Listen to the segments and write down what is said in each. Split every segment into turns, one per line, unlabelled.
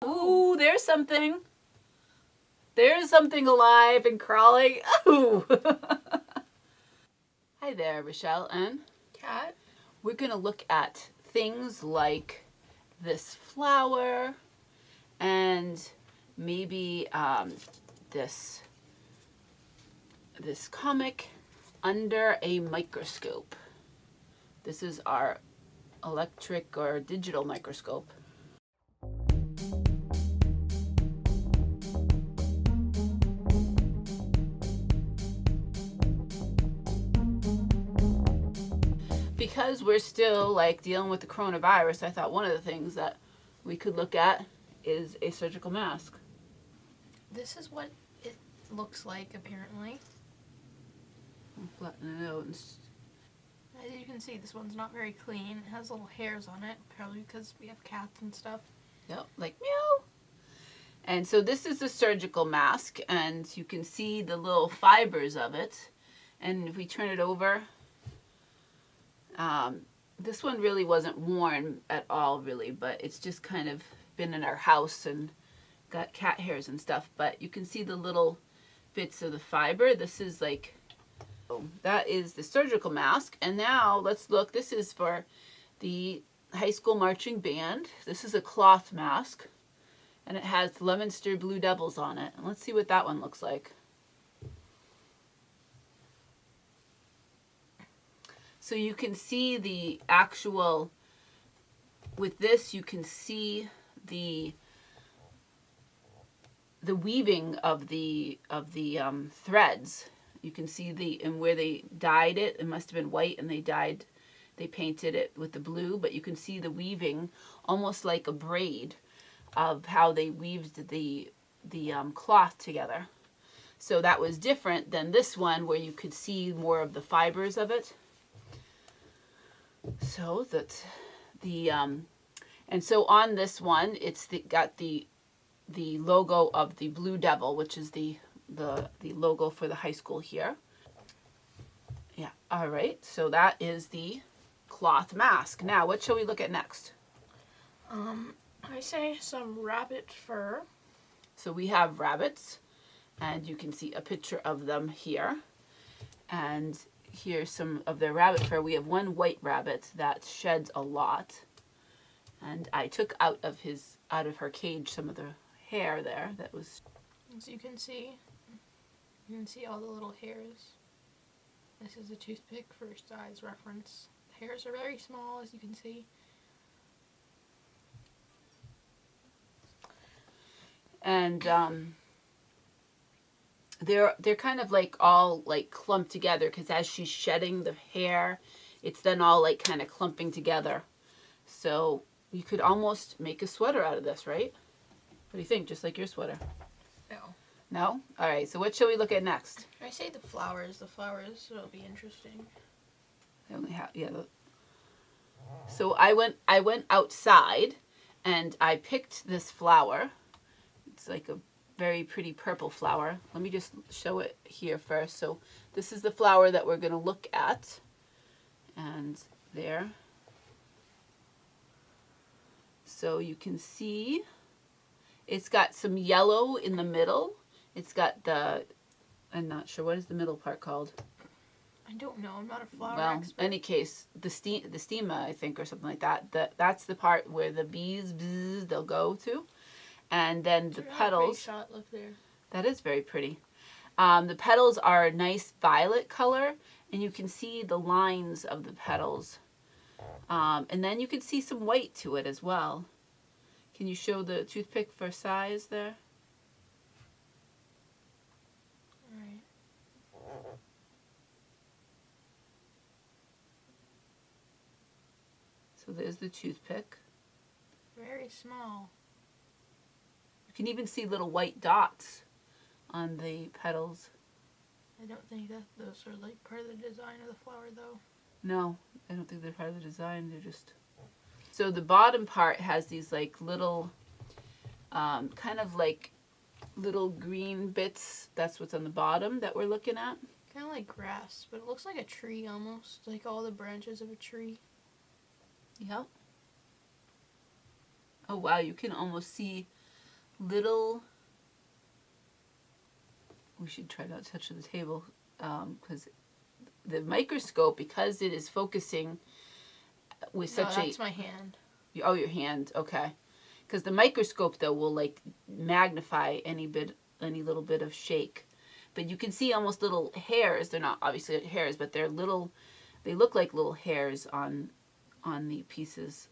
Ooh, there's something. There's something alive and crawling. Ooh. Hi there, Rochelle and
Cat.
we're going to look at things like this flower and maybe this comic under a microscope. This is our electric or digital microscope. Because we're still like dealing with the coronavirus, I thought one of the things that we could look at is a surgical mask.
This is what it looks like, apparently.
I'll flatten it out.
As you can see, this one's not very clean. It has little hairs on it, probably because we have cats and stuff.
Yep, like meow. And so this is a surgical mask, and you can see the little fibers of it. And if we turn it over, this one really wasn't worn at all, really, but it's just kind of been in our house and got cat hairs and stuff. But you can see the little bits of the fiber. This is like, oh, that is the surgical mask. And now let's look. This is for the high school marching band. This is a cloth mask, and it has Leominster Blue Devils on it. And let's see what that one looks like. So you can see the actual, with this you can see the weaving of the threads. You can see and where they dyed it. It must have been white, and they painted it with the blue. But you can see the weaving, almost like a braid, of how they weaved the cloth together. So that was different than this one, where you could see more of the fibers of it. So that's and so on this one, it's got the logo of the Blue Devil, which is the logo for the high school here. Yeah, all right. So that is the cloth mask. Now, what shall we look at next?
I say some rabbit fur.
So we have rabbits, and you can see a picture of them here. And here's some of their rabbit fur. We have one white rabbit that sheds a lot, and I took out of her cage some of the hair there that was.
As you can see all the little hairs. This is a toothpick for size reference. The hairs are very small, as you can see.
And they're kind of like all like clumped together, because as she's shedding the hair, it's then all like kind of clumping together. So you could almost make a sweater out of this, right? What do you think? Just like your sweater?
No.
No? All right. So what shall we look at next?
I say the flowers. The flowers will be interesting.
I only have, yeah. So I went outside and I picked this flower. It's like a very pretty purple flower. Let me just show it here first. So this is the flower that we're going to look at. And there. So you can see it's got some yellow in the middle. It's got I'm not sure, what is the middle part called?
I don't know. I'm not a flower expert.
Well, in any case, the stigma, I think, or something like that. That's the part where the bees, they'll go to. And then the petals.
Shot, look there.
That is very pretty. The petals are a nice violet color, and you can see the lines of the petals. And then you can see some white to it as well. Can you show the toothpick for size there?
All right.
So there's the toothpick.
Very small.
You can even see little white dots on the petals.
I don't think that those are like part of the design of the flower, though.
No, I don't think they're part of the design. They're just... So the bottom part has these like little, kind of like little green bits. That's what's on the bottom that we're looking at.
Kind of like grass, but it looks like a tree almost. Like all the branches of a tree.
Yep. Oh wow, you can almost see little, we should try not to touch the table, because the microscope, because it is focusing with such
that's my hand.
Oh, your hand, okay. Because the microscope, though, will like magnify any little bit of shake. But you can see almost little hairs. They're not obviously hairs, but they're little, they look like little hairs on the pieces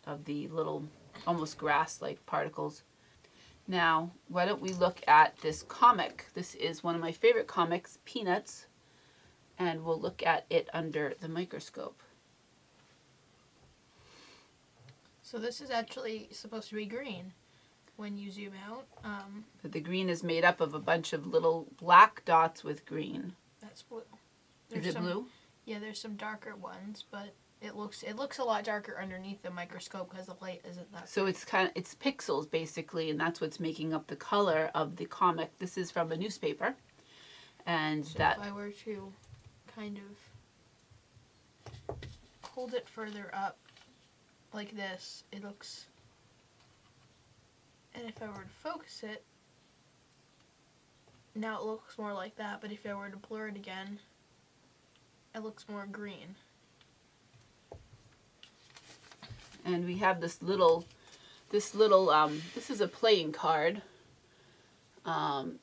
of the little, almost grass-like particles. Now, why don't we look at this comic? This is one of my favorite comics, Peanuts, and we'll look at it under the microscope.
So this is actually supposed to be green when you zoom out.
But the green is made up of a bunch of little black dots with green.
That's blue.
Is it blue?
Yeah, there's some darker ones, but it looks a lot darker underneath the microscope because the light isn't that.
So it's pixels basically, and that's what's making up the color of the comic. This is from a newspaper, and
so
that.
If I were to kind of hold it further up like this, it looks. And if I were to focus it, now it looks more like that. But if I were to blur it again, it looks more green.
And we have this is a playing card from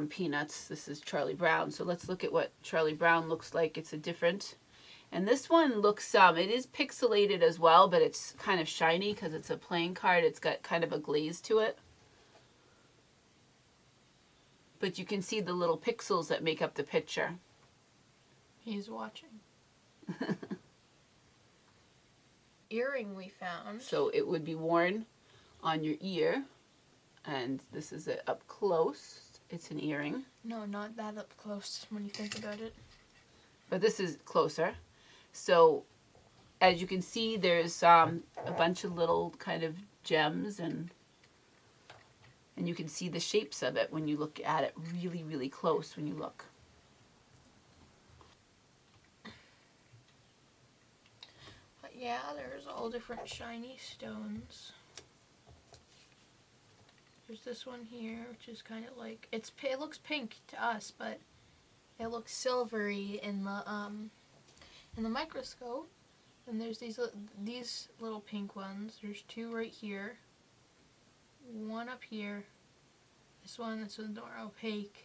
Peanuts. This is Charlie Brown. So let's look at what Charlie Brown looks like. It's a different, and this one looks, it is pixelated as well, but it's kind of shiny because it's a playing card. It's got kind of a glaze to it. But you can see the little pixels that make up the picture.
He's watching. Earring we found.
So it would be worn on your ear, and this is it up close. It's an earring.
No, not that up close when you think about it.
But this is closer. So as you can see, there's a bunch of little kind of gems, and you can see the shapes of it when you look at it really, really close when you look.
Yeah, there's all different shiny stones. There's this one here, which is kind of like it looks pink to us, but it looks silvery in the microscope. And there's these little pink ones. There's two right here, one up here. This one's more opaque,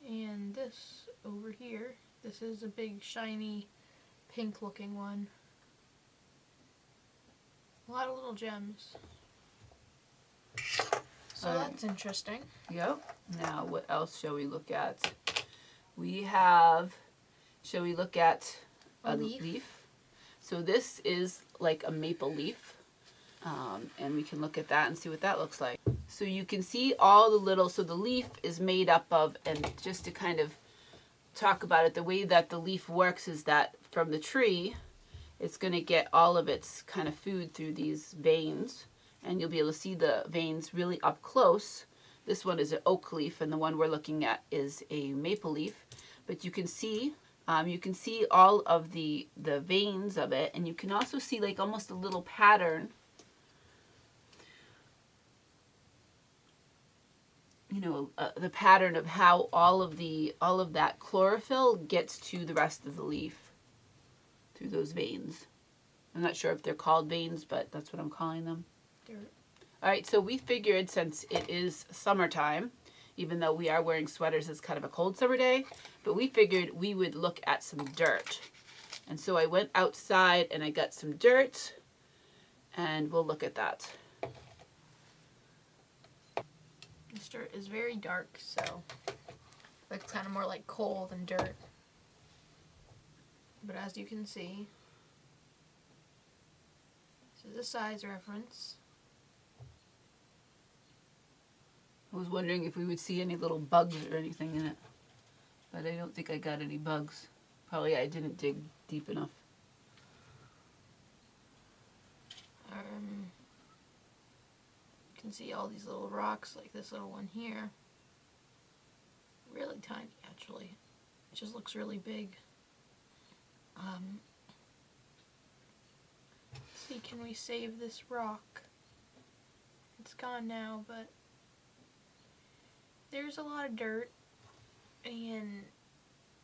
and this over here. This is a big shiny pink-looking one. A lot of little gems. So that's interesting.
Yep. Now, what else shall we look at? Shall we look at a leaf? So this is like a maple leaf. And we can look at that and see what that looks like. So you can see all so the leaf is made up of, and just to kind of talk about it, the way that the leaf works is that from the tree, it's going to get all of its kind of food through these veins, and you'll be able to see the veins really up close. This one is an oak leaf, and the one we're looking at is a maple leaf. But you can see all of the veins of it, and you can also see like almost a little pattern. The pattern of how all of that chlorophyll gets to the rest of the leaf through those veins. I'm not sure if they're called veins, but that's what I'm calling them.
Dirt.
All right, so we figured since it is summertime, even though we are wearing sweaters, it's kind of a cold summer day, but we figured we would look at some dirt. And so I went outside and I got some dirt, and we'll look at that.
This dirt is very dark, so it's kind of more like coal than dirt. But as you can see, this is a size reference.
I was wondering if we would see any little bugs or anything in it, but I don't think I got any bugs. Probably I didn't dig deep enough.
You can see all these little rocks, like this little one here. Really tiny, actually. It just looks really big. Let's see, can we save this rock? It's gone now, but there's a lot of dirt. And,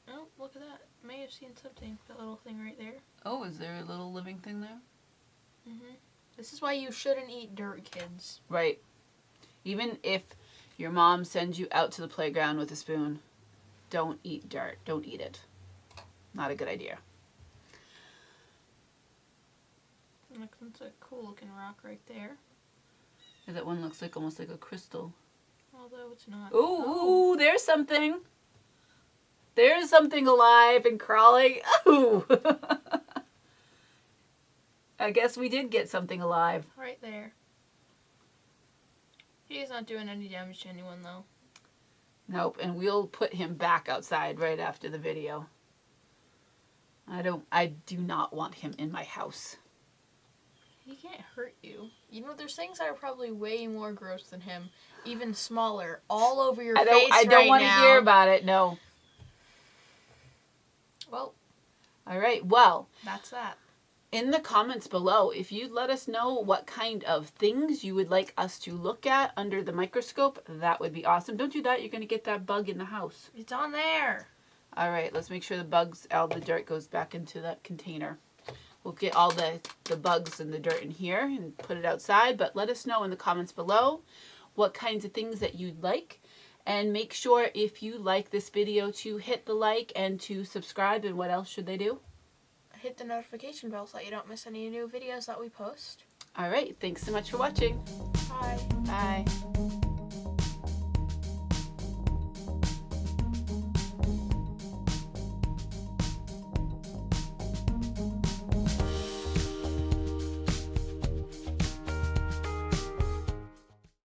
oh, look at that. May have seen something, that little thing right there.
Oh, is there a little living thing there?
This is why you shouldn't eat dirt, kids.
Right. Even if your mom sends you out to the playground with a spoon, don't eat dirt. Don't eat it. Not a good idea.
That's a cool looking rock right there.
That one looks like almost like a crystal.
Although it's not.
Ooh, there's something. There's something alive and crawling. Ooh. I guess we did get something alive.
Right there. He's not doing any damage to anyone, though.
Nope, and we'll put him back outside right after the video. I do not want him in my house.
He can't hurt you. You know, there's things that are probably way more gross than him. Even smaller. All over your face right now.
I don't want to hear about it, no.
Well.
All right, well.
That's that.
In the comments below, if you'd let us know what kind of things you would like us to look at under the microscope, that would be awesome. Don't do that, you're going to get that bug in the house.
It's on there.
All right, let's make sure all the dirt goes back into that container. We'll get all the bugs and the dirt in here and put it outside, but let us know in the comments below what kinds of things that you'd like. And make sure if you like this video to hit the like and to subscribe. And what else should they do?
Hit the notification bell so that you don't miss any new videos that we post.
All right, thanks so much for watching.
Bye.
Bye.